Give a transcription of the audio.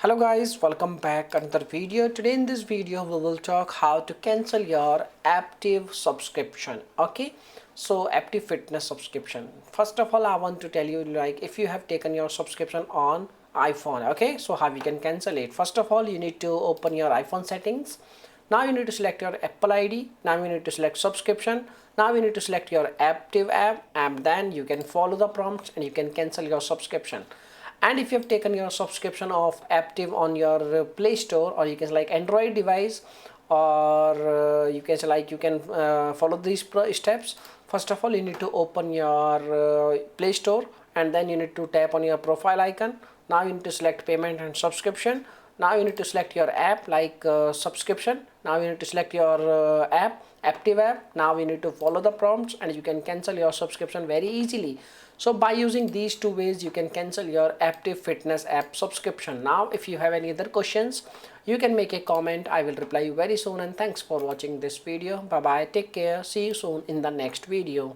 Hello guys, welcome back another video. Today in this video we will talk how to cancel your Aaptiv subscription. Okay, so Aaptiv fitness subscription. First of all, I want to tell you, like, if you have taken your subscription on iPhone, okay, so how you can cancel it. First of all, you need to open your iPhone settings. Now you need to select your Apple ID. Now you need to select subscription. Now you need to select your Aaptiv app, and then you can follow the prompts and you can cancel your subscription. And if you have taken your subscription of Aaptiv on your Play Store, or you can like Android device, or you can say like you can follow these steps. First of all, you need to open your Play Store, and then you need to tap on your profile icon. Now you need to select payment and subscription. Now you need to select your app like subscription. Now you need to select your app, Aaptiv app. Now you need to follow the prompts and you can cancel your subscription very easily. So by using these two ways, you can cancel your Aaptiv fitness app subscription. Now if you have any other questions, you can make a comment. I will reply you very soon, and thanks for watching this video. Bye bye, take care, see you soon in the next video.